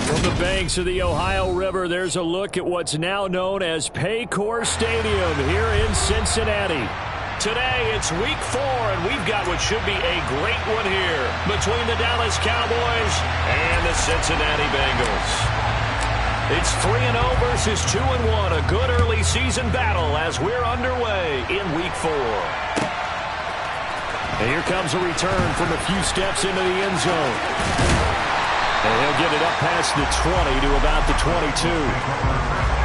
From the banks of the Ohio River, there's a look at what's now known as Paycor Stadium here in Cincinnati. Today, it's week 4, and we've got what should be a great one here between the Dallas Cowboys and the Cincinnati Bengals. It's 3-0 versus 2-1, a good early season battle as we're underway in week 4. And here comes a return from a few steps into the end zone. And he'll get it up past the 20 to about the 22.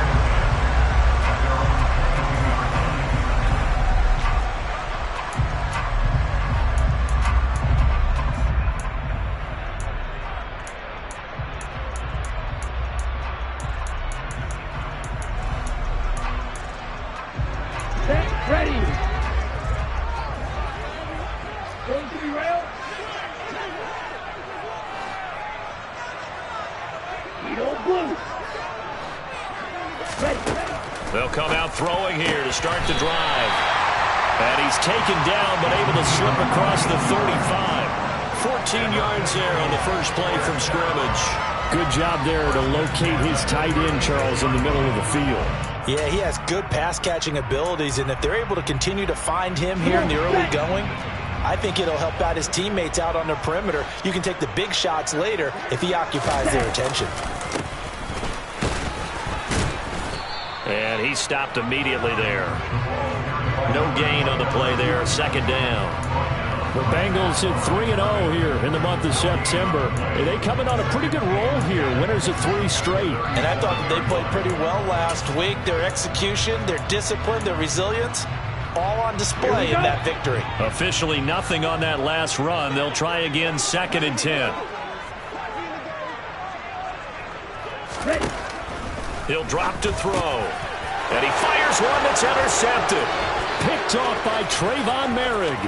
They'll come out throwing here to start the drive. And he's taken down but able to slip across the 35. 14 yards there on the first play from scrimmage. Good job there to locate his tight end, Charles, in the middle of the field. Yeah, he has good pass-catching abilities, and if they're able to continue to find him here in the early going, I think it'll help out his teammates out on the perimeter. You can take the big shots later if he occupies their attention. And he stopped immediately there. No gain on the play there, second down. The Bengals at 3-0 here in the month of September. They coming on a pretty good roll here, winners of 3 straight. And I thought they played pretty well last week. Their execution, their discipline, their resilience, all on display in that victory. Officially nothing on that last run. They'll try again, 2nd and 10. He'll drop to throw. And he fires one that's intercepted. Picked off by Trayvon Merrick.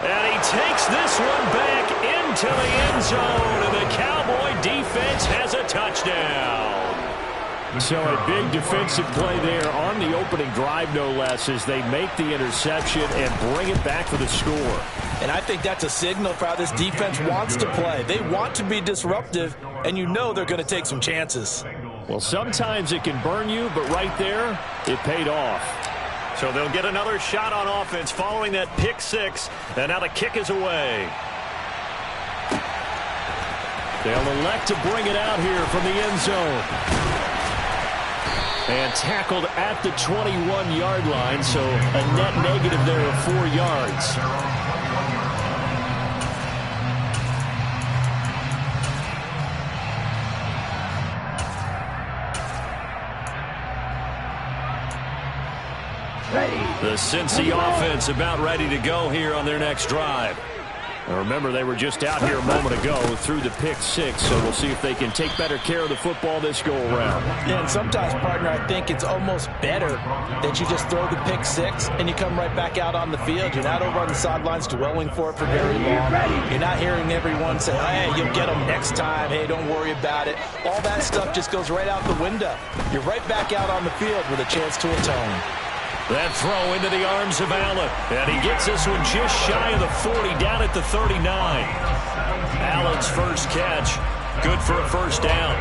And he takes this one back into the end zone. And the Cowboy defense has a touchdown. So a big defensive play there on the opening drive, no less, as they make the interception and bring it back for the score. And I think that's a signal for how this defense wants to play. They want to be disruptive, and you know they're going to take some chances. Well, sometimes it can burn you, but right there, it paid off. So they'll get another shot on offense following that pick 6, and now the kick is away. They'll elect to bring it out here from the end zone. And tackled at the 21-yard line, so a net negative there of 4 yards. The Cincy offense about ready to go here on their next drive. Now remember, they were just out here a moment ago through the pick 6, so we'll see if they can take better care of the football this go-around. Yeah, and sometimes, partner, I think it's almost better that you just throw the pick 6 and you come right back out on the field. You're not over on the sidelines dwelling for it for very long. You're not hearing everyone say, hey, you'll get them next time. Hey, don't worry about it. All that stuff just goes right out the window. You're right back out on the field with a chance to atone. That throw into the arms of Allen. And he gets this one just shy of the 40, down at the 39. Allen's first catch. Good for a first down.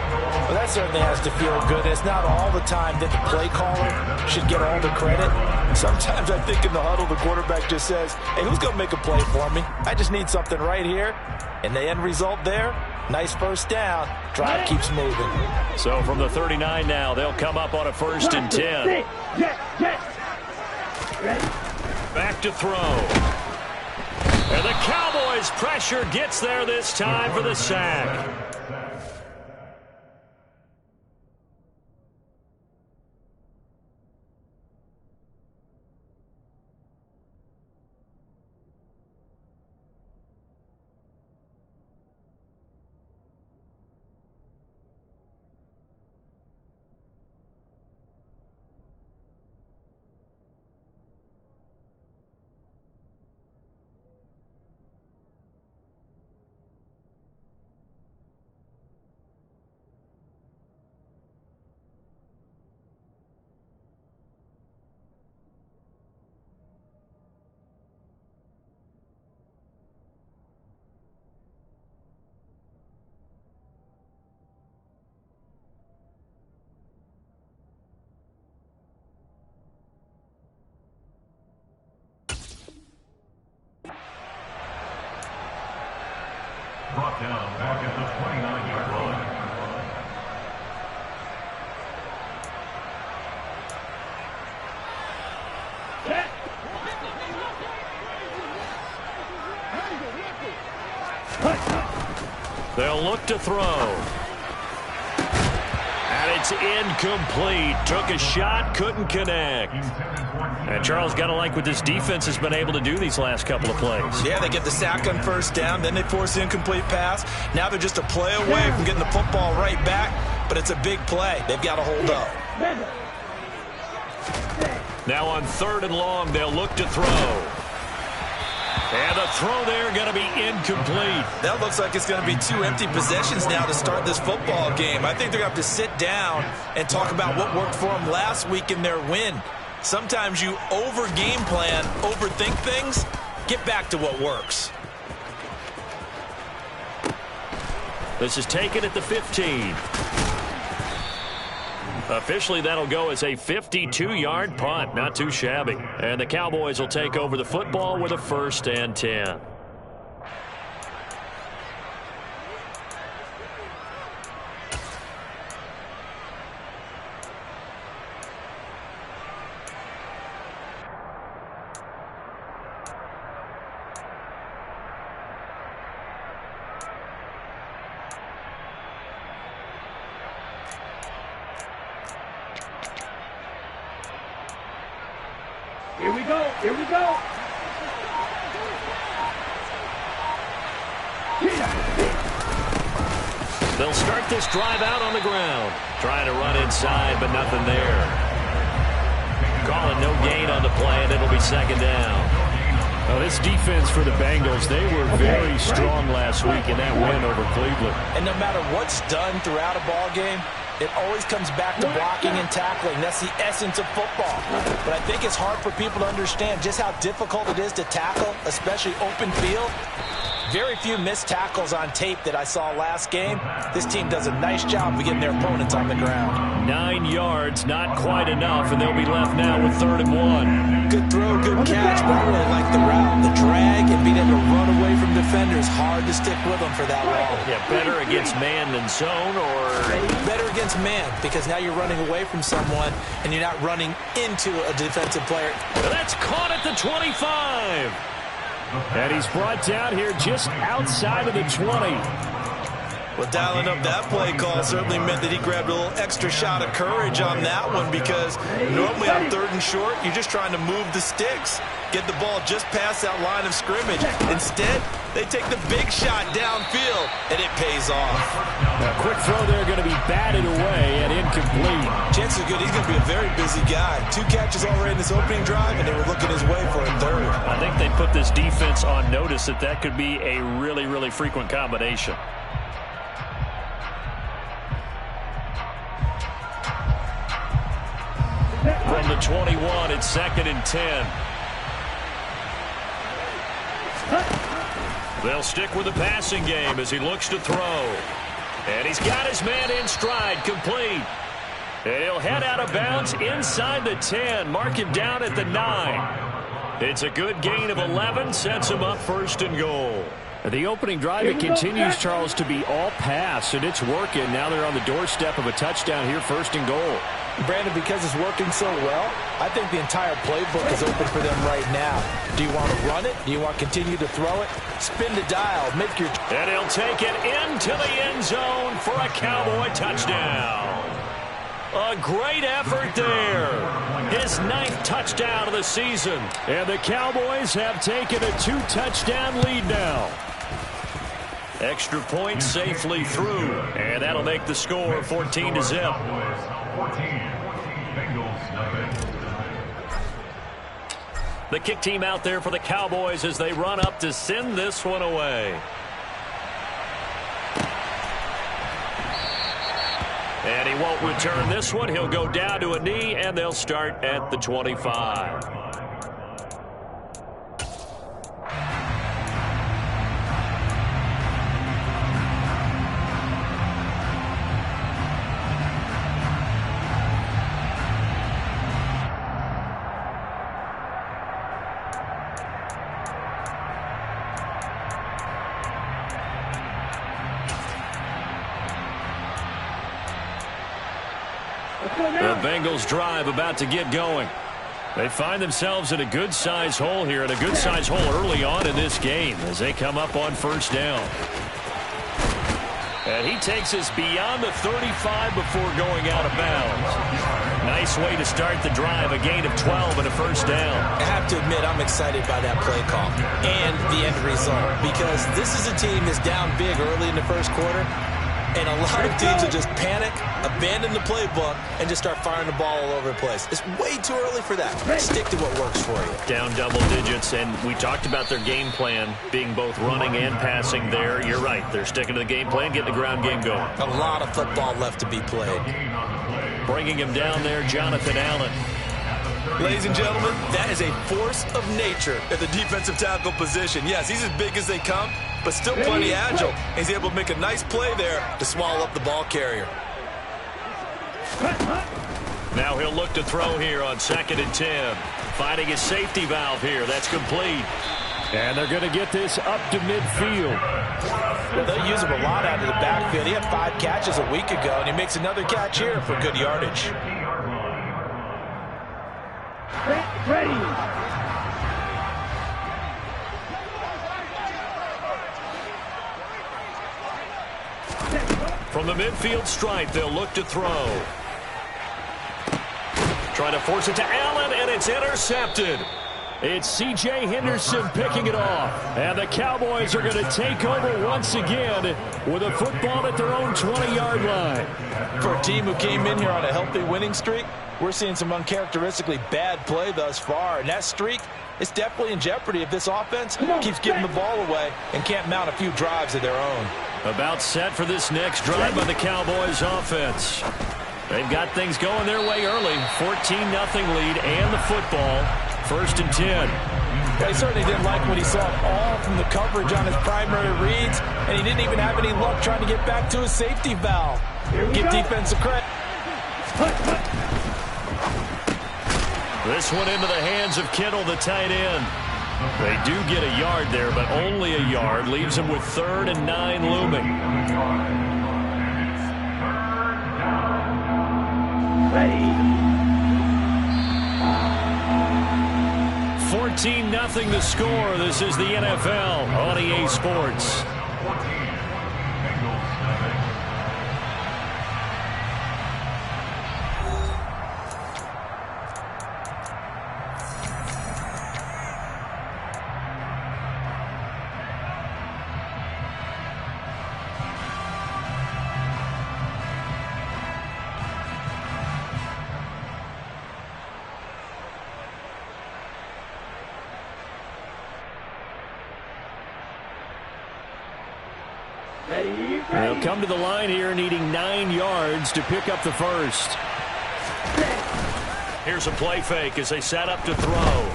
Well, that certainly has to feel good. It's not all the time that the play caller should get all the credit. Sometimes I think in the huddle, the quarterback just says, hey, who's going to make a play for me? I just need something right here. And the end result there, nice first down. Drive keeps moving. So from the 39 now, they'll come up on a 1st and 10. Back to throw. And the Cowboys' pressure gets there this time for the sack. down back at the 29-yard line. They'll look to throw. And it's incomplete. Took a shot, couldn't connect. And Charles, got to like what this defense has been able to do these last couple of plays. Yeah, they get the sack on first down, then they force the incomplete pass. Now they're just a play away from getting the football right back, but it's a big play. They've got to hold up. Now on 3rd and long, they'll look to throw. And the throw there going to be incomplete. That looks like it's going to be 2 empty possessions now to start this football game. I think they're going to have to sit down and talk about what worked for them last week in their win. Sometimes you over-game plan, overthink things. Get back to what works. This is taken at the 15. Officially, that'll go as a 52-yard punt. Not too shabby. And the Cowboys will take over the football with a 1st and 10. Here we go. Here we go. They'll start this drive out on the ground. Trying to run inside, but nothing there. Calling no gain on the play, and it'll be 2nd down. Oh, this defense for the Bengals, they were very strong last week in that win over Cleveland. And no matter what's done throughout a ball game, it always comes back to blocking and tackling. That's the essence of football. But I think it's hard for people to understand just how difficult it is to tackle, especially open field. Very few missed tackles on tape that I saw last game. This team does a nice job of getting their opponents on the ground. 9 yards, not quite enough, and they'll be left now with 3rd and 1. Good throw, good catch, but I really like the route. The drag and being able to run away from defenders, hard to stick with them for that long. Yeah, better against man than zone, or better against man, because now you're running away from someone and you're not running into a defensive player. That's caught at the 25. And he's brought down here just outside of the 20. Well, dialing up that play call certainly meant that he grabbed a little extra shot of courage on that one, because normally on 3rd and short, you're just trying to move the sticks, get the ball just past that line of scrimmage. Instead, they take the big shot downfield, and it pays off. A quick throw there going to be batted away and incomplete. Chances are good he's going to be a very busy guy. 2 catches already in this opening drive, and they were looking his way for a 3rd. I think they put this defense on notice that could be a really, really frequent combination. From the 21, it's 2nd and 10. They'll stick with the passing game as he looks to throw. And he's got his man in stride, complete. And he'll head out of bounds inside the 10. Mark him down at the 9. It's a good gain of 11, sets him up 1st and goal. The opening drive, it continues, Charles, to be all pass, and it's working. Now they're on the doorstep of a touchdown here, 1st and goal. Brandon, because it's working so well, I think the entire playbook is open for them right now. Do you want to run it? Do you want to continue to throw it? Spin the dial. Make your... And he'll take it into the end zone for a Cowboy touchdown. A great effort there. His 9th touchdown of the season. And the Cowboys have taken a 2-touchdown lead now. Extra point safely through. And that'll make the score 14-0. 14, Bengals nothing. The kick team out there for the Cowboys as they run up to send this one away. And he won't return this one. He'll go down to a knee, and they'll start at the 25. The Bengals drive about to get going. They find themselves in a good-sized hole here, and a good-sized hole early on in this game as they come up on first down. And he takes us beyond the 35 before going out of bounds. Nice way to start the drive, a gain of 12 and a first down. I have to admit, I'm excited by that play call and the end result, because this is a team that's down big early in the first quarter, and a lot of teams will just panic, abandon the playbook, and just start firing the ball all over the place. It's way too early for that. Stick to what works for you. Down double digits, and we talked about their game plan being both running and passing there. You're right. They're sticking to the game plan, getting the ground game going. A lot of football left to be played. Bringing him down there, Jonathan Allen. Ladies and gentlemen, that is a force of nature at the defensive tackle position. Yes, he's as big as they come, but still plenty agile. He's able to make a nice play there to swallow up the ball carrier. Now he'll look to throw here on 2nd and 10. Finding his safety valve here. That's complete. And they're going to get this up to midfield. Well, they'll use him a lot out of the backfield. He had 5 catches a week ago, and he makes another catch here for good yardage. Ready. From the midfield stripe, they'll look to throw. Trying to force it to Allen, and it's intercepted. It's C.J. Henderson picking it off. And the Cowboys are going to take over once again with a football at their own 20-yard line. For a team who came in here on a healthy winning streak, we're seeing some uncharacteristically bad play thus far. And that streak is definitely in jeopardy if this offense keeps giving the ball away and can't mount a few drives of their own. About set for this next drive by the Cowboys offense. They've got things going their way early. 14-0 lead and the football. 1st and 10. Well, he certainly didn't like what he saw all from the coverage on his primary reads, and he didn't even have any luck trying to get back to his safety valve. Give defense a credit. This one into the hands of Kittle, the tight end. They do get a yard there, but only a yard. Leaves them with 3rd and 9 looming. Ready. 14-0 the score. This is the NFL on EA Sports. They'll come to the line here needing 9 yards to pick up the first. Here's a play fake as they set up to throw.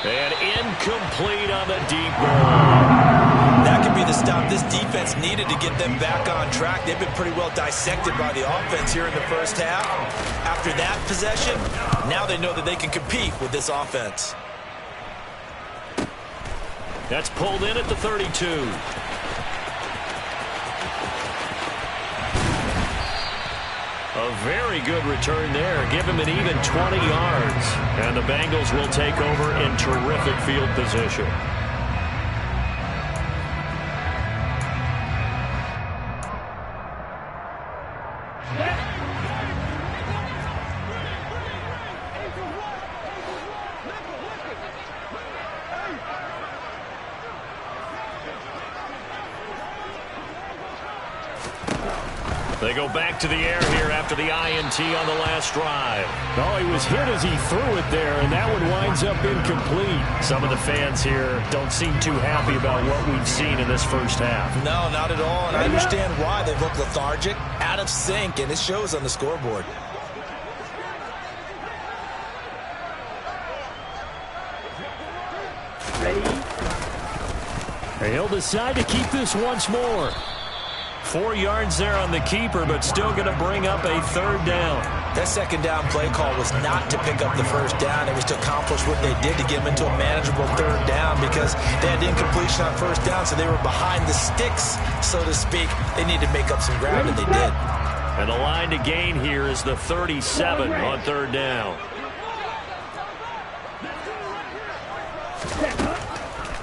And incomplete on the deep ball. That could be the stop this defense needed to get them back on track. They've been pretty well dissected by the offense here in the first half. After that possession, now they know that they can compete with this offense. That's pulled in at the 32. A very good return there. Give him an even 20 yards. And the Bengals will take over in terrific field position. They go back to the air here after the INT on the last drive. Oh, he was hit as he threw it there, and that one winds up incomplete. Some of the fans here don't seem too happy about what we've seen in this first half. No, not at all, and I understand why. They look lethargic, out of sync, and it shows on the scoreboard. He'll decide to keep this once more. 4 yards there on the keeper, but still going to bring up a 3rd down. That 2nd down play call was not to pick up the 1st down. It was to accomplish what they did to get them into a manageable 3rd down because they had incompletion on 1st down, so they were behind the sticks, so to speak. They needed to make up some ground, and they did. And the line to gain here is the 37 on third down.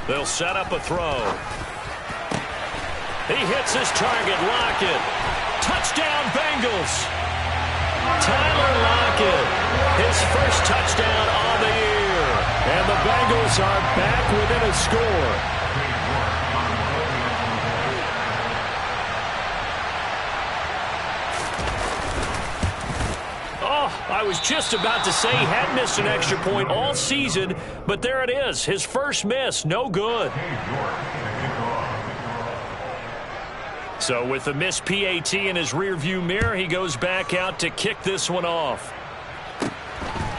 They'll set up a throw. He hits his target, Lockett. Touchdown, Bengals. Tyler Lockett, his first touchdown on the year. And the Bengals are back within a score. I was just about to say he had missed an extra point all season, but there it is. His first miss, no good. So with the missed PAT in his rearview mirror, he goes back out to kick this one off.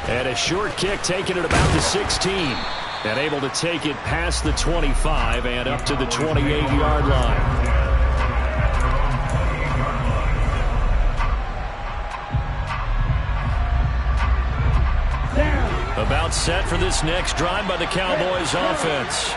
And a short kick taken at about the 16. And able to take it past the 25 and up to the 28-yard line. About set for this next drive by the Cowboys offense.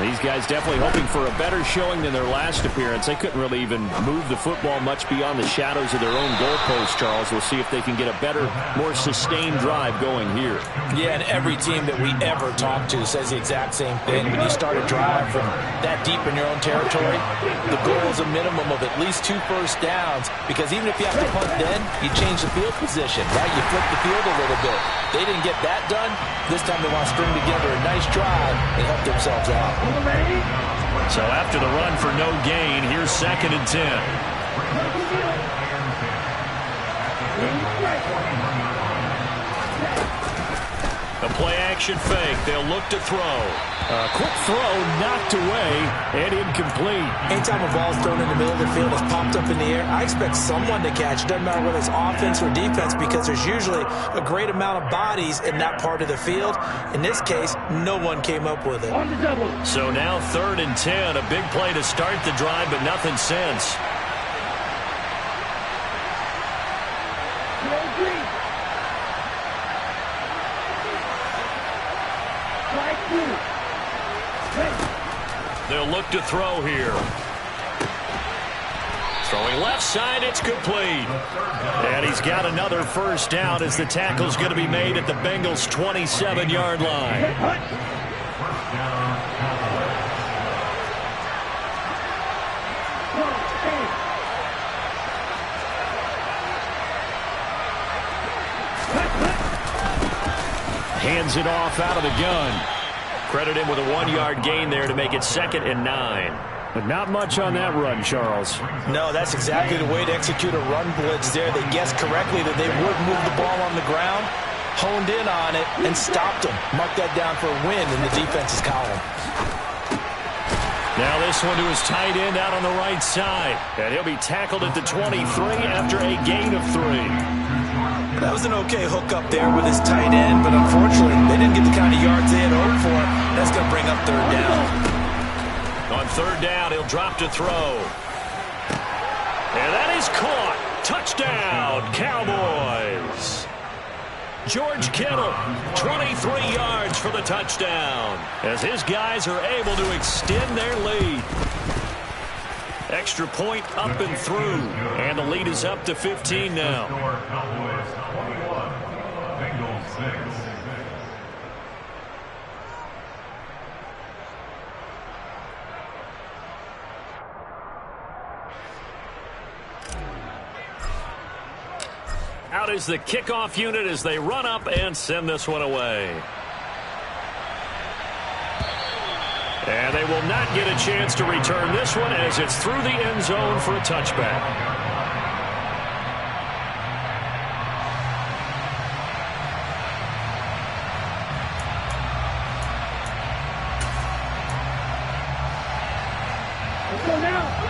These guys definitely hoping for a better showing than their last appearance. They couldn't really even move the football much beyond the shadows of their own goalpost, Charles. We'll see if they can get a better, more sustained drive going here. Yeah, and every team that we ever talk to says the exact same thing. When you start a drive from that deep in your own territory, the goal is a minimum of at least 2 first downs, because even if you have to punt then, you change the field position, right? You flip the field a little bit. They didn't get that done. This time they want to string together a nice drive and help themselves out. So after the run for no gain, here's 2nd and 10. The play-action fake. They'll look to throw. A quick throw knocked away and incomplete. Anytime a ball's thrown in the middle of the field, it's popped up in the air, I expect someone to catch. Doesn't matter whether it's offense or defense, because there's usually a great amount of bodies in that part of the field. In this case, no one came up with it. So now 3rd and 10. A big play to start the drive, but nothing since. They'll look to throw here. Throwing left side, it's complete. And he's got another first down as the tackle's going to be made at the Bengals' 27-yard line. Hands it off out of the gun. Credit him with a 1-yard gain there to make it 2nd and 9. But not much on that run, Charles. No, that's exactly the way to execute a run blitz there. They guessed correctly that they would move the ball on the ground, honed in on it, and stopped them. Mark that down for a win in the defense's column. Now this one to his tight end out on the right side. And he'll be tackled at the 23 after a gain of 3. That was an okay hook up there with his tight end, but unfortunately, they didn't get the kind of yards they had hoped for. That's going to bring up 3rd down. On 3rd down, he'll drop to throw. And that is caught. Touchdown, Cowboys. George Kittle, 23 yards for the touchdown, as his guys are able to extend their lead. Extra point up and through, and the lead is up to 15 now. Out is the kickoff unit as they run up and send this one away. And they will not get a chance to return this one as it's through the end zone for a touchback.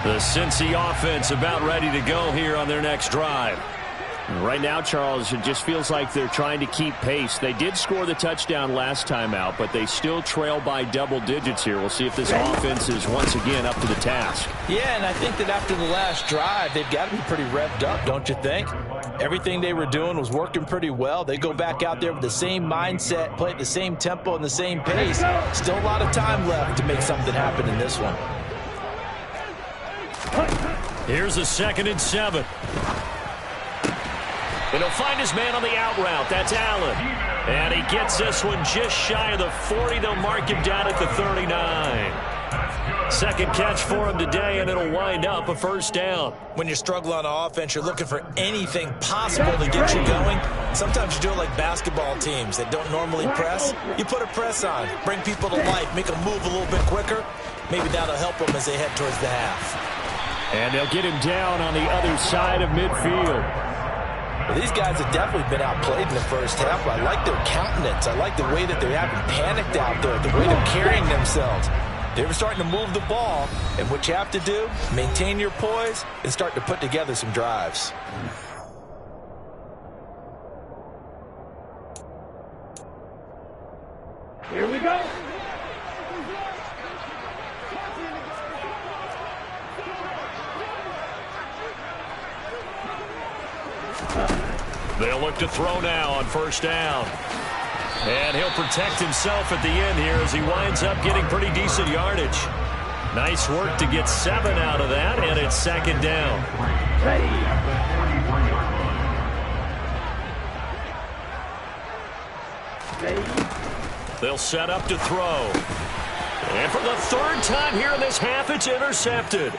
The Cincy offense about ready to go here on their next drive. Right now, Charles, it just feels like they're trying to keep pace. They did score the touchdown last time out, but they still trail by double digits here. We'll see if this offense is once again up to the task. Yeah, and I think that after the last drive, they've got to be pretty revved up, don't you think? Everything they were doing was working pretty well. They go back out there with the same mindset, play at the same tempo and the same pace. Still a lot of time left to make something happen in this one. Here's a 2nd and 7. And he'll find his man on the out route. That's Allen. And he gets this one just shy of the 40. They'll mark him down at the 39. Second catch for him today, and it'll wind up a first down. When you're struggling on offense, you're looking for anything possible to get you going. Sometimes you do it like basketball teams that don't normally press. You put a press on, bring people to life, make them move a little bit quicker. Maybe that'll help them as they head towards the half. And they'll get him down on the other side of midfield. Well, these guys have definitely been outplayed in the first half. I like their countenance. I like the way that they haven't panicked out there, the way they're carrying themselves. They were starting to move the ball, and what you have to do, maintain your poise and start to put together some drives. Here we go. They'll look to throw now on first down. And he'll protect himself at the end here as he winds up getting pretty decent yardage. Nice work to get 7 out of that, and it's second down. Ready. Ready. They'll set up to throw. And for the third time here in this half, it's intercepted.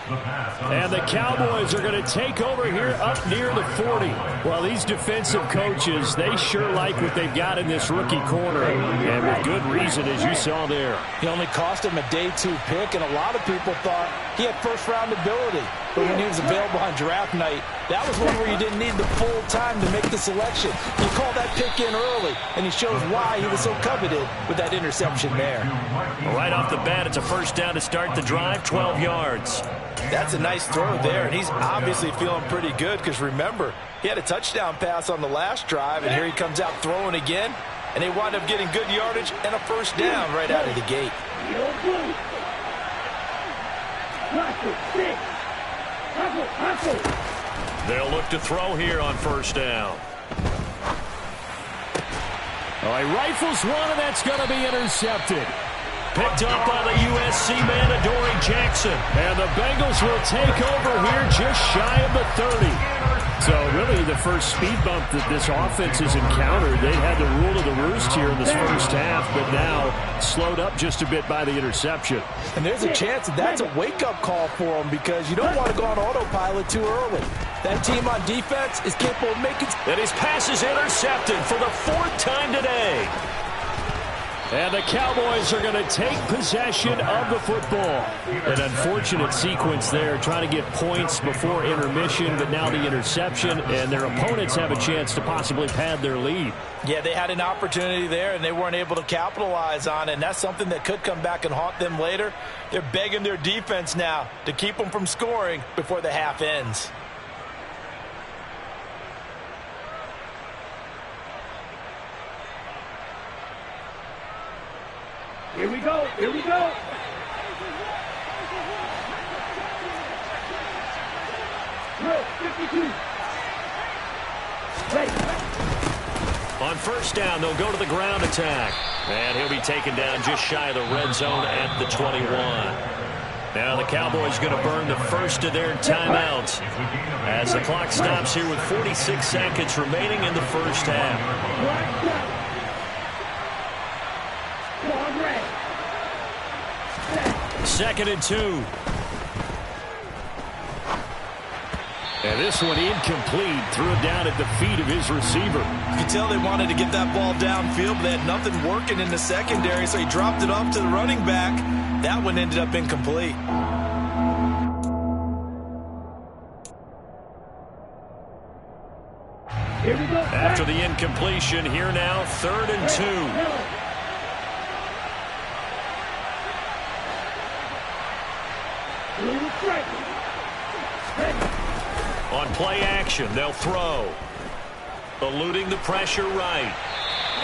And the Cowboys are going to take over here up near the 40. Well, these defensive coaches, they sure like what they've got in this rookie corner. And with good reason, as you saw there. He only cost him a day 2 pick, and a lot of people thought he had first-round ability. But when he was available on draft night, that was one where you didn't need the full time to make the selection. You called that pick in early, and he shows why he was so coveted with that interception there. Right off the bat, it's a first down to start the drive, 12 yards. That's a nice throw there, and he's obviously feeling pretty good because, remember, he had a touchdown pass on the last drive, and here he comes out throwing again, and they wind up getting good yardage and a first down right out of the gate. They'll look to throw here on first down. Oh, he rifles one, and that's going to be intercepted. Picked up by the USC man, Adoree Jackson. And the Bengals will take over here just shy of the 30. So really the first speed bump that this offense has encountered, they had the rule of the roost here in this first half, but now slowed up just a bit by the interception. And there's a chance that that's a wake-up call for them because you don't want to go on autopilot too early. That team on defense is capable of making... And his pass is intercepted for the 4th time today. And the Cowboys are going to take possession of the football. An unfortunate sequence there, trying to get points before intermission, but now the interception, and their opponents have a chance to possibly pad their lead. Yeah, they had an opportunity there, and they weren't able to capitalize on it, and that's something that could come back and haunt them later. They're begging their defense now to keep them from scoring before the half ends. Here we go. Here we go. Drill 52. Ready. On first down, they'll go to the ground attack. And he'll be taken down just shy of the red zone at the 21. Now the Cowboys going to burn the first of their timeouts as the clock stops here with 46 seconds remaining in the first half. Second and 2. And this one incomplete. Threw it down at the feet of his receiver. You can tell they wanted to get that ball downfield, but they had nothing working in the secondary, so he dropped it off to the running back. That one ended up incomplete. Here we go. After the incompletion, here now, 3rd and 2. On play action, they'll throw. Eluding the pressure right.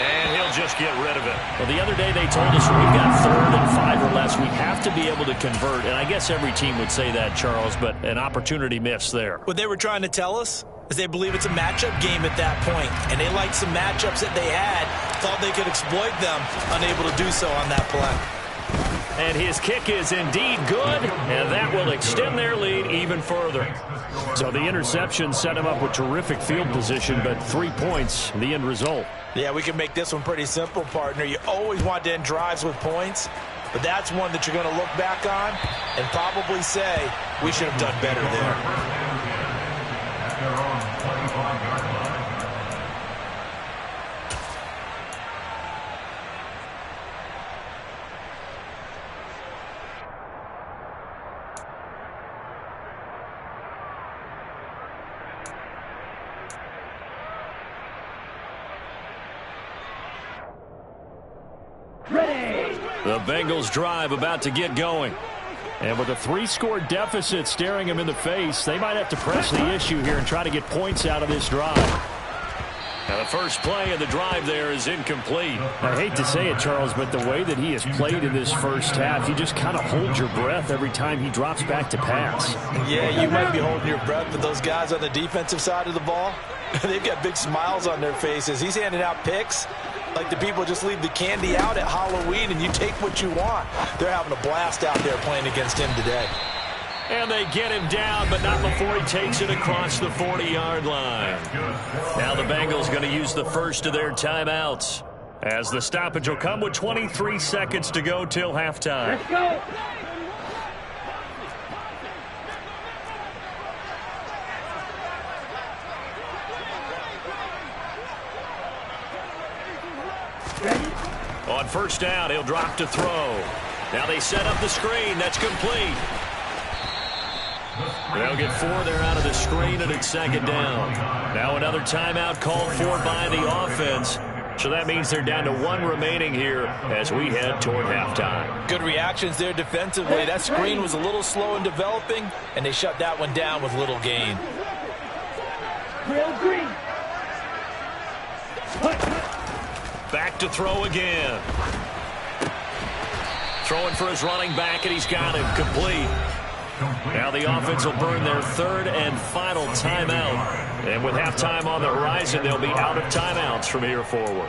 And he'll just get rid of it. Well, the other day they told us when we've got 3rd and 5 or less, we have to be able to convert. And I guess every team would say that, Charles, but an opportunity missed there. What they were trying to tell us is they believe it's a matchup game at that point. And they liked some matchups that they had, thought they could exploit them, unable to do so on that play. And his kick is indeed good, and that will extend their lead even further. So the interception set him up with terrific field position, but 3 points, the end result. Yeah, we can make this one pretty simple, partner. You always want to end drives with points, but that's one that you're going to look back on and probably say, we should have done better there. At their own 25-yard line. The Bengals drive about to get going. And with a 3-score deficit staring them in the face, they might have to press the issue here and try to get points out of this drive. Now the first play of the drive there is incomplete. I hate to say it, Charles, but the way that he has played in this first half, you just kind of hold your breath every time he drops back to pass. Yeah, you might be holding your breath, but those guys on the defensive side of the ball, they've got big smiles on their faces. He's handing out picks like the people just leave the candy out at Halloween and you take what you want. They're having a blast out there playing against him today. And they get him down, but not before he takes it across the 40-yard line. Now the Bengals going to use the first of their timeouts, as the stoppage will come with 23 seconds to go till halftime. Let's go. On first down, he'll drop to throw. Now they set up the screen. That's complete. They'll get 4 there out of the screen, and it's second down. Now another timeout called for by the offense. So that means they're down to 1 remaining here as we head toward halftime. Good reactions there defensively. That screen was a little slow in developing, and they shut that one down with little gain. Real green. Back to throw again. Throwing for his running back, and he's got him complete. Now the offense will burn their 3rd and final timeout. And with halftime on the horizon, they'll be out of timeouts from here forward.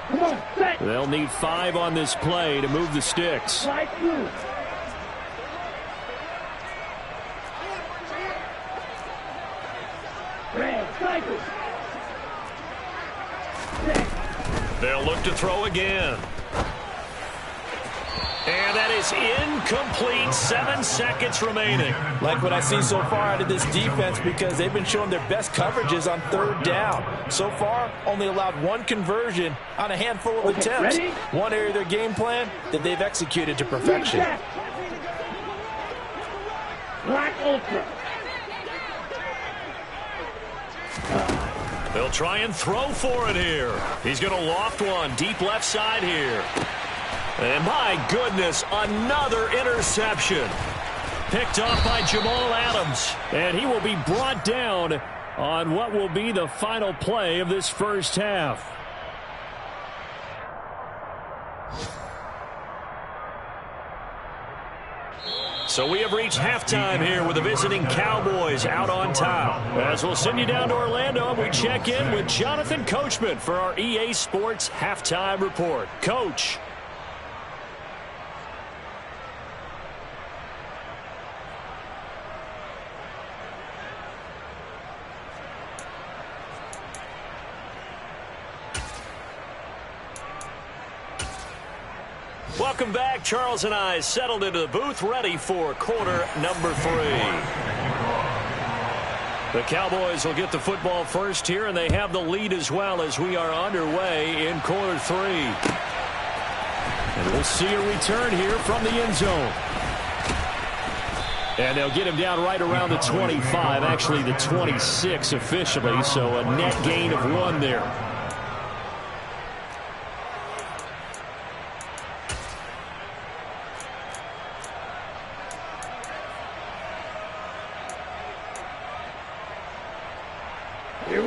Come on, set. They'll need 5 on this play to move the sticks. Slide through. Red, cycle. They'll look to throw again. And that is incomplete. 7 seconds remaining. Like what I see so far out of this defense, because they've been showing their best coverages on 3rd down. So far, only allowed 1 conversion on a handful of attempts. Ready? One area of their game plan that they've executed to perfection. Black Ultra. They'll try and throw for it here. He's going to loft one deep left side here. And my goodness, another interception. Picked off by Jamal Adams. And he will be brought down on what will be the final play of this first half. So we have reached halftime here with the visiting Cowboys out on top. As we'll send you down to Orlando, we check in with Jonathan Coachman for our EA Sports Halftime Report. Coach. Welcome back. Charles and I settled into the booth, ready for quarter number 3. The Cowboys will get the football first here, and they have the lead as well as we are underway in quarter 3. And we'll see a return here from the end zone. And they'll get him down right around the 25, actually the 26 officially, so a net gain of 1 there.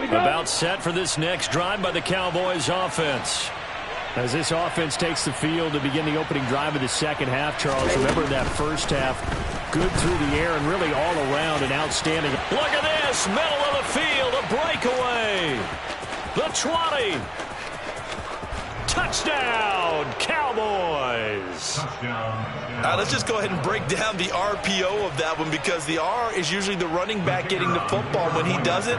About set for this next drive by the Cowboys offense. As this offense takes the field to begin the opening drive of the second half, Charles, remember that first half, good through the air and really all around and outstanding. Look at this, middle of the field, a breakaway. The 20. Touchdown, Cowboys. Let's just go ahead and break down the RPO of that one, because the R is usually the running back getting the football. When he doesn't,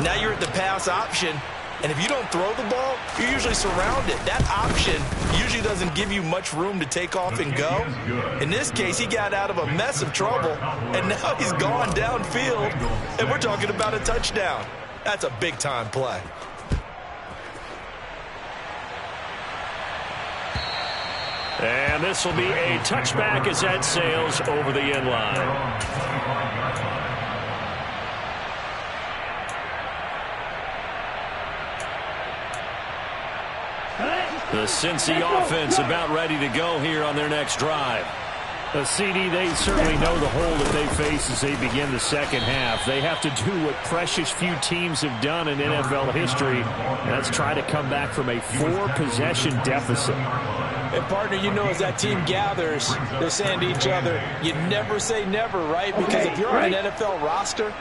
now you're at the pass option. And if you don't throw the ball, you're usually surrounded. That option usually doesn't give you much room to take off and go. In this case, he got out of a mess of trouble, and now he's gone downfield, and we're talking about a touchdown. That's a big-time play. And this will be a touchback as that sails over the end line. The Cincy offense about ready to go here on their next drive. The CD, they certainly know the hole that they face as they begin the second half. They have to do what precious few teams have done in NFL history. That's try to come back from a 4-possession deficit. And, partner, you know, as that team gathers, they're saying to each other, you never say never, right? Because if you're on an NFL roster,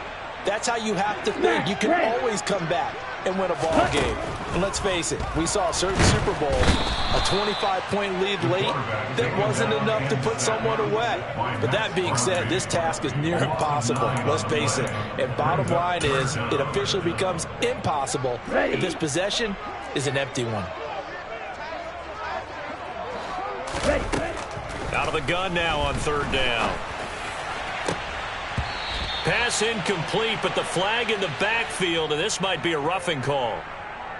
that's how you have to think. You can always come back and win a ball game. And let's face it, we saw a certain Super Bowl, a 25-point lead late, that wasn't enough to put someone away. But that being said, this task is near impossible. Let's face it. And bottom line is, it officially becomes impossible if this possession is an empty one. Out of the gun now on third down. Pass incomplete, but the flag in the backfield, and this might be a roughing call.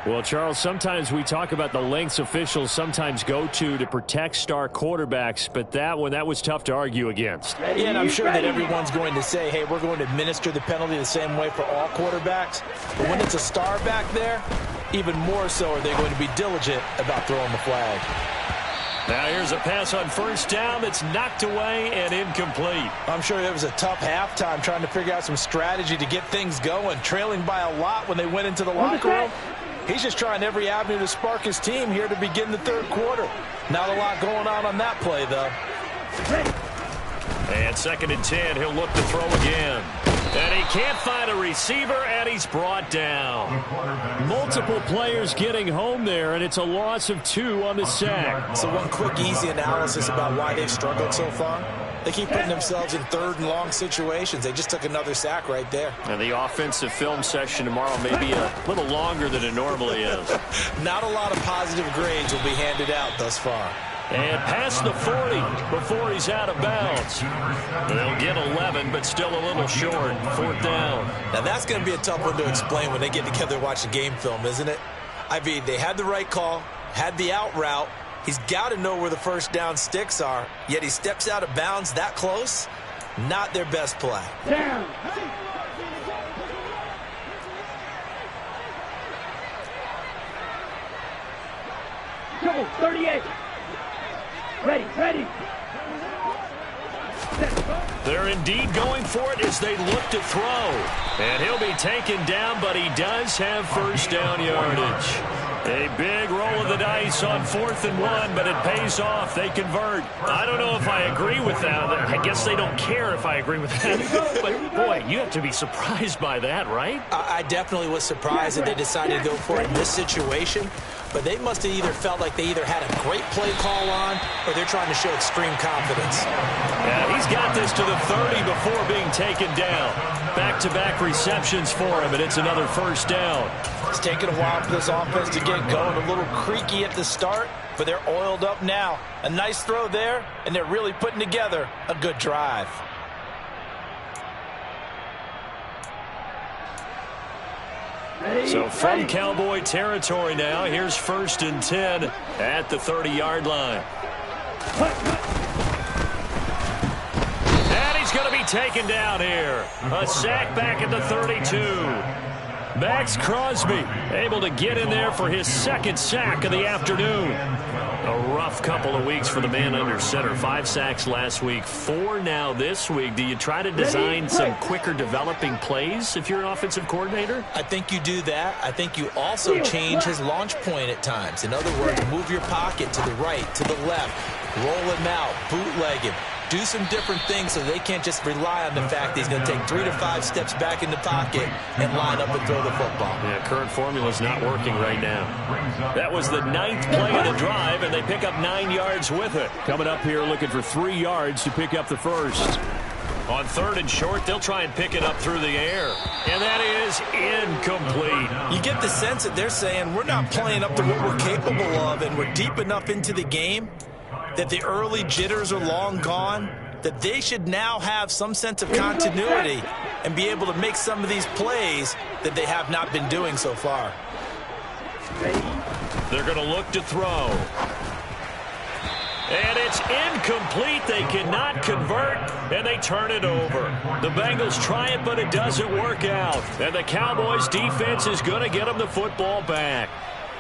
Well, Charles, sometimes we talk about the lengths officials sometimes go to protect star quarterbacks, but that was tough to argue against. Yeah, and I'm sure that everyone's going to say, hey, we're going to administer the penalty the same way for all quarterbacks. But when it's a star back there, even more so are they going to be diligent about throwing the flag. Now here's a pass on first down that's knocked away and incomplete. I'm sure it was a tough halftime trying to figure out some strategy to get things going, trailing by a lot when they went into the locker room. He's just trying every avenue to spark his team here to begin the third quarter. Not a lot going on that play, though. And 2nd and 10, he'll look to throw again. And he can't find a receiver, and he's brought down. Multiple players getting home there, and it's a loss of 2 on the sack. So one quick, easy analysis about why they've struggled so far. They keep putting themselves in third and long situations. They just took another sack right there. And the offensive film session tomorrow may be a little longer than it normally is. Not a lot of positive grades will be handed out thus far. And past the 40 before he's out of bounds. They'll get 11, but still a little short. 4th down. Now that's going to be a tough one to explain when they get together and watch the game film, isn't it? I mean, they had the right call, had the out route. He's got to know where the first down sticks are, yet he steps out of bounds that close. Not their best play. Down. Go, 38. Ready. They're indeed going for it as they look to throw. And he'll be taken down, but he does have first down yardage. A big roll of the dice on 4th and 1, but it pays off. They convert. I don't know if I agree with that. I guess they don't care if I agree with that. But, boy, you have to be surprised by that, right? I definitely was surprised that they decided to go for it in this situation. But they must have either felt like they either had a great play call on or they're trying to show extreme confidence. Yeah, he's got this to the 30 before being taken down. Back-to-back receptions for him, and it's another first down. It's taken a while for this offense to get going. A little creaky at the start, but they're oiled up now. A nice throw there, and they're really putting together a good drive. So from Cowboy territory now, here's 1st and 10 at the 30-yard line. And he's going to be taken down here. A sack back at the 32. Max Crosby able to get in there for his 2nd sack of the afternoon. A rough couple of weeks for the man under center. 5 sacks last week, 4 now this week. Do you try to design some quicker developing plays if you're an offensive coordinator? I think you do that. I think you also change his launch point at times. In other words, move your pocket to the right, to the left, roll him out, bootleg him. do some different things so they can't just rely on the fact that he's going to take 3 to 5 steps back in the pocket and line up and throw the football. Yeah, current formula is not working right now. That was the 9th play of the drive, and they pick up 9 yards with it. Coming up here looking for 3 yards to pick up the first. On 3rd and short, they'll try and pick it up through the air. And that is incomplete. You get the sense that they're saying we're not playing up to what we're capable of, and we're deep enough into the game that the early jitters are long gone, that they should now have some sense of continuity and be able to make some of these plays that they have not been doing so far. They're going to look to throw. And it's incomplete. They cannot convert, and they turn it over. The Bengals try it, but it doesn't work out. And the Cowboys' defense is going to get them the football back.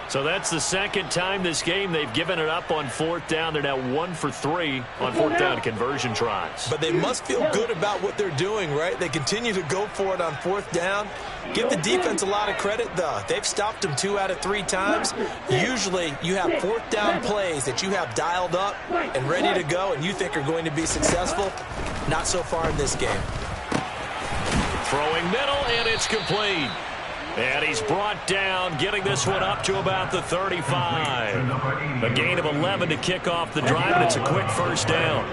So that's the 2nd time this game they've given it up on 4th down. They're now 1 for 3 on 4th down conversion tries. But they must feel good about what they're doing, right? They continue to go for it on 4th down. Give the defense a lot of credit, though. They've stopped them 2 out of 3 times. Usually you have 4th down plays that you have dialed up and ready to go and you think are going to be successful. Not so far in this game. Throwing middle, and it's complete. And he's brought down, getting this one up to about the 35. A gain of 11 to kick off the drive, and it's a quick first down.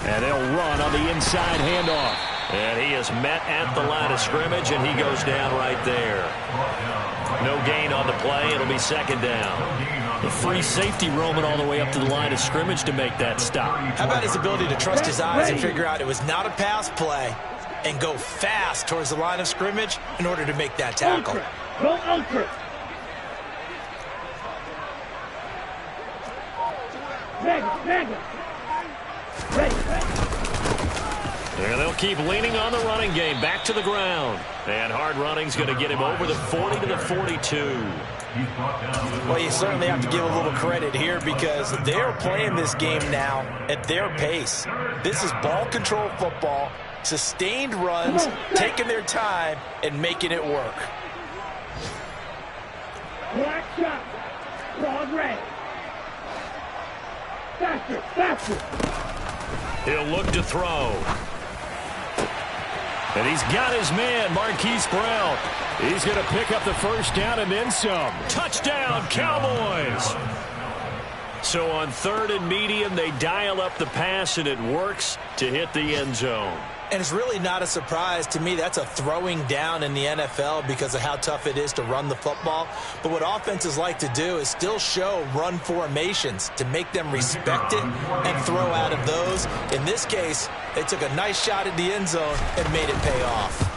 And they'll run on the inside handoff. And he is met at the line of scrimmage, and he goes down right there. No gain on the play. It'll be 2nd down. The free safety roaming all the way up to the line of scrimmage to make that stop. How about his ability to trust his eyes and figure out it was not a pass play and go fast towards the line of scrimmage in order to make that tackle. And they'll keep leaning on the running game. Back to the ground. And hard running's going to get him over the 40 to the 42. Well, you certainly have to give a little credit here because they're playing this game now at their pace. This is ball control football, sustained runs, taking their time, and making it work. Black shot. Broad red. Faster, faster. He'll look to throw. And he's got his man, Marquise Brown. He's going to pick up the first down and then some. Touchdown, Cowboys! So on 3rd and medium, they dial up the pass, and it works to hit the end zone. And it's really not a surprise to me. That's a throwing down in the NFL because of how tough it is to run the football. But what offenses like to do is still show run formations to make them respect it and throw out of those. In this case, they took a nice shot at the end zone and made it pay off.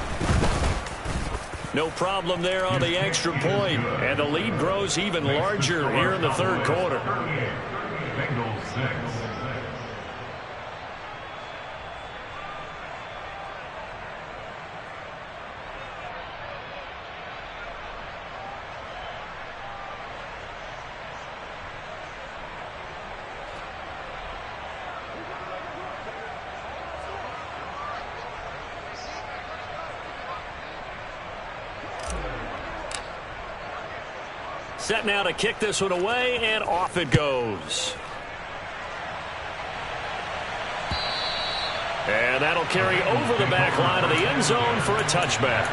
No problem there on the extra point, and the lead grows even larger here in the 3rd quarter. Bengals 6. Set now to kick this one away, and off it goes. And that'll carry over the back line of the end zone for a touchback.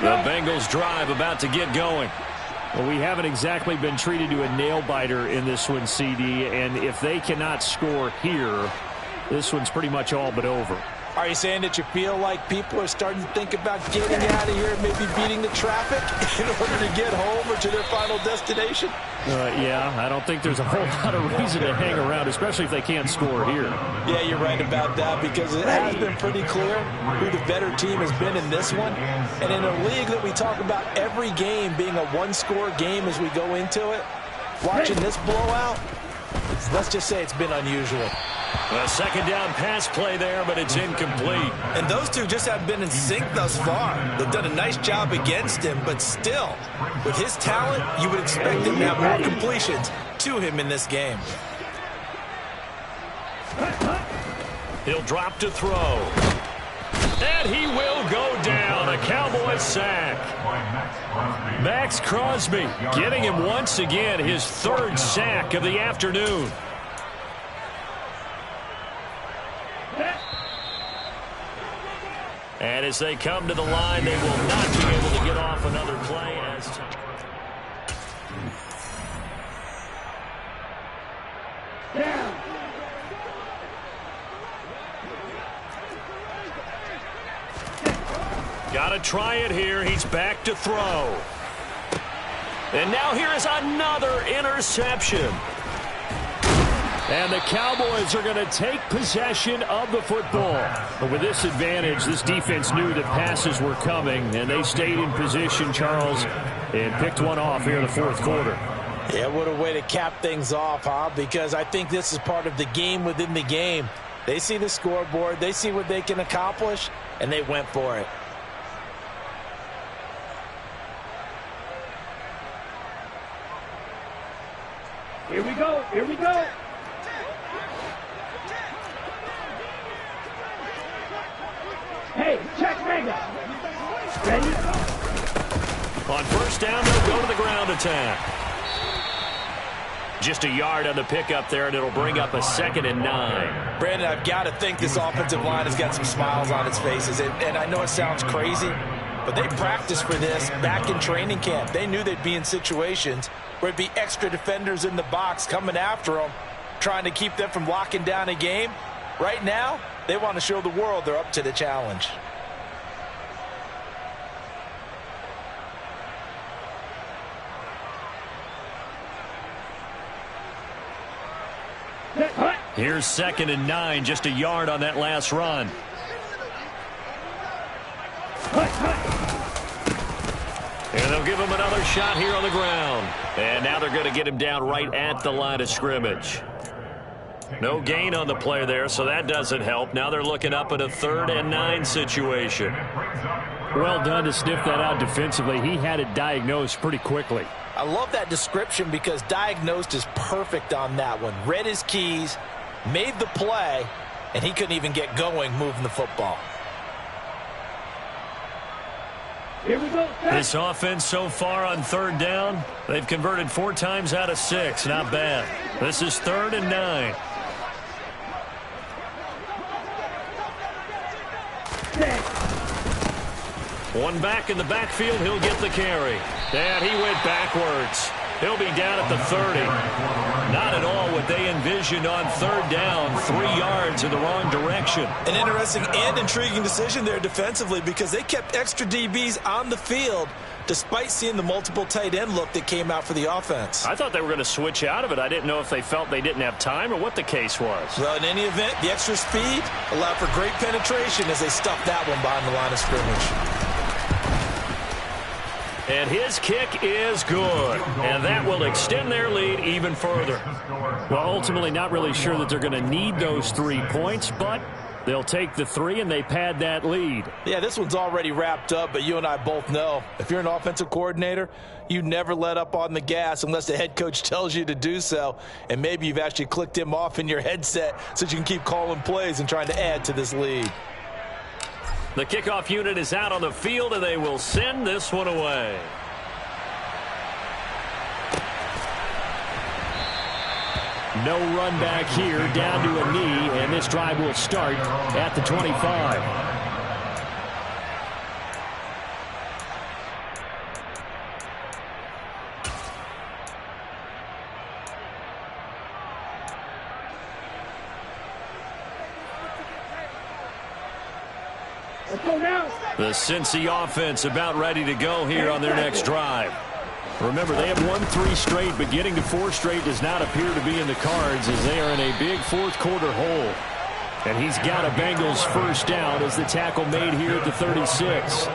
The Bengals drive about to get going. Well, we haven't exactly been treated to a nail-biter in this one, CD, and if they cannot score here, this one's pretty much all but over. Are you saying that you feel like people are starting to think about getting out of here and maybe beating the traffic in order to get home or to their final destination? Yeah, I don't think there's a whole lot of reason to hang around, especially if they can't score here. Yeah, you're right about that because it has been pretty clear who the better team has been in this one. And in a league that we talk about every game being a one-score game as we go into it, watching this blowout, let's just say it's been unusual. A 2nd down pass play there, but it's incomplete. And those two just have been in sync thus far. They've done a nice job against him, but still, with his talent, you would expect him to have more completions to him in this game. He'll drop to throw. And he will go a sack. Max Crosby getting him once again his third sack of the afternoon. And as they come to the line, they will not be able to get off another play as time. Got to try it here. He's back to throw. And now here is another interception. And the Cowboys are going to take possession of the football. But with this advantage, this defense knew that passes were coming, and they stayed in position, Charles, and picked one off here in the fourth quarter. Yeah, what a way to cap things off, huh? Because I think this is part of the game within the game. They see the scoreboard, they see what they can accomplish, and they went for it. Here we go. Here we go. Hey, check Mega. Ready? On first down, they'll go to the ground attack. Just a yard on the pickup there, and it'll bring up a 2nd and 9. Brandon, I've got to think this offensive line has got some smiles on its faces. And I know it sounds crazy, but they practiced for this back in training camp. They knew they'd be in situations where it'd be extra defenders in the box coming after them, trying to keep them from locking down a game. Right now, they want to show the world they're up to the challenge. Here's 2nd and 9, just a yard on that last run. And they'll give him another shot here on the ground. And now they're going to get him down right at the line of scrimmage. No gain on the play there, so that doesn't help. Now they're looking up at a 3rd and 9 situation. Well done to sniff that out defensively. He had it diagnosed pretty quickly. I love that description because diagnosed is perfect on that one. Read his keys, made the play, and he couldn't even get going moving the football. Here we go. This offense so far on 3rd down, they've converted 4 times out of 6. Not bad. This is 3rd and 9. One back in the backfield, he'll get the carry. And he went backwards. He'll be down at the 30. Not at all what they envisioned on 3rd down. 3 yards in the wrong direction. An interesting and intriguing decision there defensively because they kept extra DBs on the field despite seeing the multiple tight end look that came out for the offense. I thought they were going to switch out of it. I didn't know if they felt they didn't have time or what the case was. Well, in any event, the extra speed allowed for great penetration as they stuffed that one behind the line of scrimmage. And his kick is good. And that will extend their lead even further. Well, ultimately not really sure that they're going to need those 3 points, but they'll take the 3 and they pad that lead. Yeah, this one's already wrapped up, but you and I both know if you're an offensive coordinator, you never let up on the gas unless the head coach tells you to do so. And maybe you've actually clicked him off in your headset so you can keep calling plays and trying to add to this lead. The kickoff unit is out on the field, and they will send this one away. No run back here, down to a knee, and this drive will start at the 25. The Cincy offense about ready to go here on their next drive. Remember, they have won 3 straight, but getting to 4 straight does not appear to be in the cards as they are in a big fourth quarter hole. And he's got a Bengals first down as the tackle made here at the 36.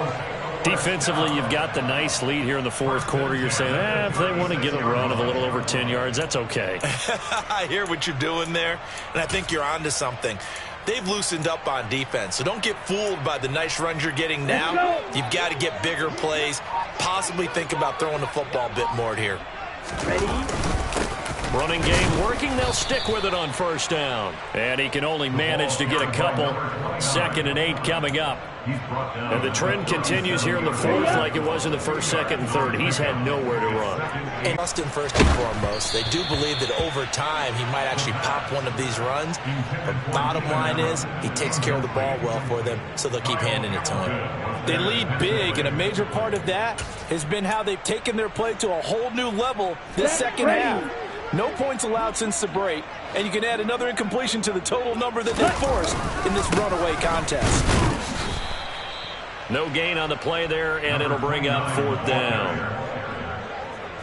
Defensively, you've got the nice lead here in the fourth quarter. You're saying, if they want to get a run of a little over 10 yards, that's okay. I hear what you're doing there, and I think you're onto something. They've loosened up on defense, so don't get fooled by the nice runs you're getting now. You've got to get bigger plays, possibly think about throwing the football a bit more here. Ready? Running game working. They'll stick with it on first down. And he can only manage to get a couple. 2nd and 8 coming up. And the trend continues here in the 4th like it was in the 1st, 2nd, and 3rd. He's had nowhere to run. And trust him first and foremost. They do believe that over time he might actually pop one of these runs. But bottom line is he takes care of the ball well for them, so they'll keep handing it to him. They lead big, and a major part of that has been how they've taken their play to a whole new level this second half. No points allowed since the break, and you can add another incompletion to the total number that they forced in this runaway contest. No gain on the play there, and it'll bring up 4th down.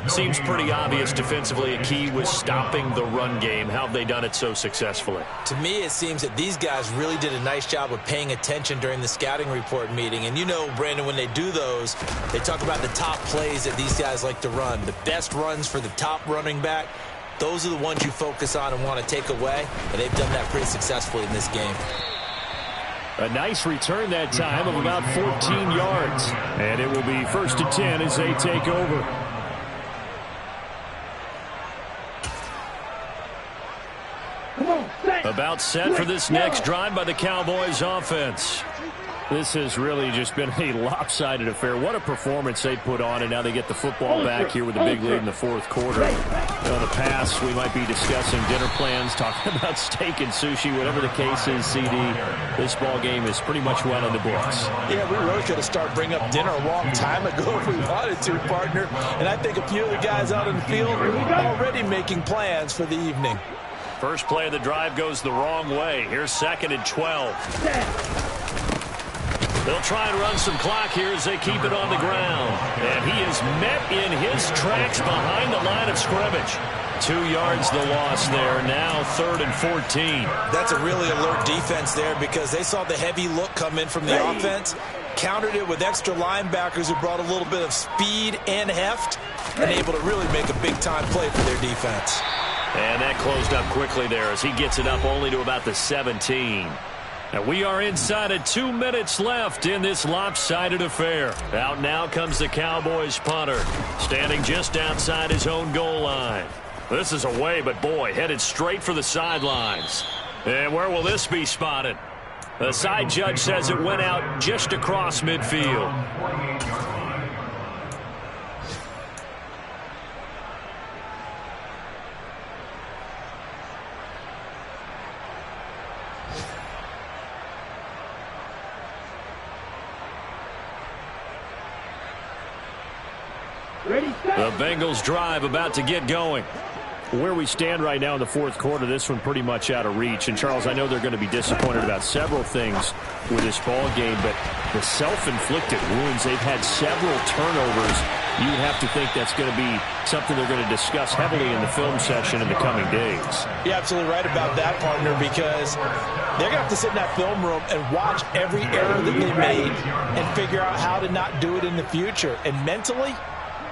Seems pretty obvious defensively a key was stopping the run game. How have they done it so successfully? To me, it seems that these guys really did a nice job of paying attention during the scouting report meeting. And you know, Brandon, when they do those, they talk about the top plays that these guys like to run. The best runs for the top running back, those are the ones you focus on and want to take away. And they've done that pretty successfully in this game. A nice return that time of about 14 yards. And it will be 1st and 10 as they take over. About set for this next drive by the Cowboys offense. This has really just been a lopsided affair. What a performance they put on, and now they get the football back here with a big lead in the 4th quarter. In the past, we might be discussing dinner plans, talking about steak and sushi, whatever the case is, CD. This ball game is pretty much well in the books. Yeah, we really could have started bringing up dinner a long time ago if we wanted to, partner. And I think a few of the guys out in the field are already making plans for the evening. First play of the drive goes the wrong way. Here's 2nd and 12. They'll try and run some clock here as they keep it on the ground. And he is met in his tracks behind the line of scrimmage. 2 yards the loss there. Now 3rd and 14. That's a really alert defense there because they saw the heavy look come in from the offense, countered it with extra linebackers who brought a little bit of speed and heft, and able to really make a big-time play for their defense. And that closed up quickly there as he gets it up only to about the 17. And we are inside of 2 minutes left in this lopsided affair. Out now comes the Cowboys punter, standing just outside his own goal line. This is away, but boy, headed straight for the sidelines. And where will this be spotted? The side judge says it went out just across midfield. The Bengals drive about to get going. Where we stand right now in the 4th quarter, this one pretty much out of reach. And, Charles, I know they're going to be disappointed about several things with this ball game, but the self-inflicted wounds, they've had several turnovers. You would have to think that's going to be something they're going to discuss heavily in the film session in the coming days. You're absolutely right about that, partner, because they're going to have to sit in that film room and watch every error that they made and figure out how to not do it in the future. And mentally,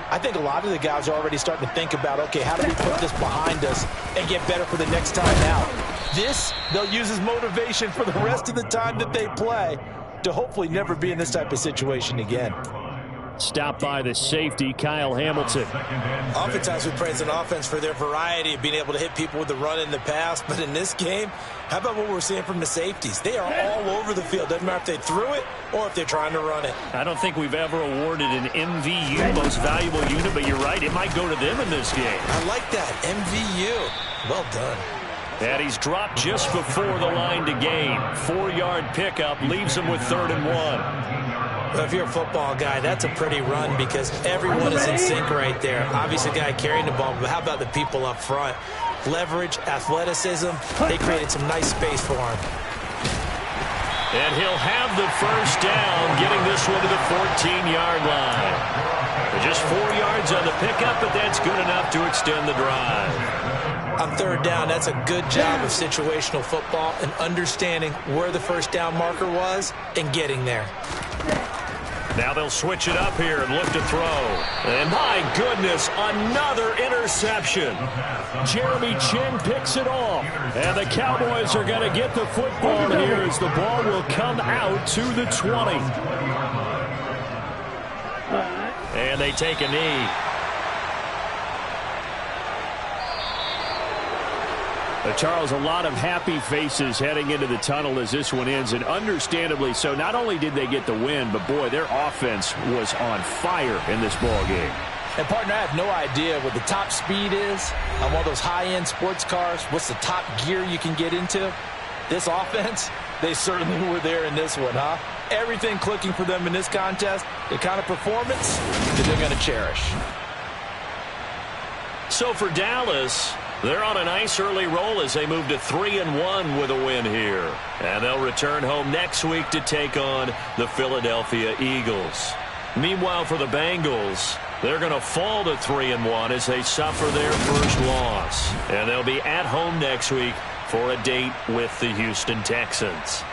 I think a lot of the guys are already starting to think about, okay, how do we put this behind us and get better for the next time out? This, they'll use as motivation for the rest of the time that they play to hopefully never be in this type of situation again. Stopped by the safety, Kyle Hamilton. Oftentimes we praise an offense for their variety of being able to hit people with the run in the pass, but in this game, how about what we're seeing from the safeties? They are all over the field. Doesn't matter if they threw it or if they're trying to run it. I don't think we've ever awarded an MVU, most valuable unit, but you're right, it might go to them in this game. I like that, MVU. Well done. And he's dropped just before the line to gain. 4-yard pickup leaves him with 3rd and 1. Well, if you're a football guy, that's a pretty run because everyone is in sync right there. Obviously, the guy carrying the ball, but how about the people up front? Leverage, athleticism, they created some nice space for him. And he'll have the first down, getting this one to the 14-yard line. Just 4 yards on the pickup, but that's good enough to extend the drive. On 3rd down, that's a good job of situational football and understanding where the first down marker was and getting there. Now they'll switch it up here and look to throw. And my goodness, another interception. Jeremy Chin picks it off. And the Cowboys are going to get the football here as the ball will come out to the 20. And they take a knee. Charles, a lot of happy faces heading into the tunnel as this one ends, and understandably so. Not only did they get the win, but, boy, their offense was on fire in this ball game. And, partner, I have no idea what the top speed is on one of those high-end sports cars. What's the top gear you can get into? This offense, they certainly were there in this one, huh? Everything clicking for them in this contest, the kind of performance that they're going to cherish. So for Dallas, they're on a nice early roll as they move to 3-1 with a win here. And they'll return home next week to take on the Philadelphia Eagles. Meanwhile, for the Bengals, they're going to fall to 3-1 as they suffer their first loss. And they'll be at home next week for a date with the Houston Texans.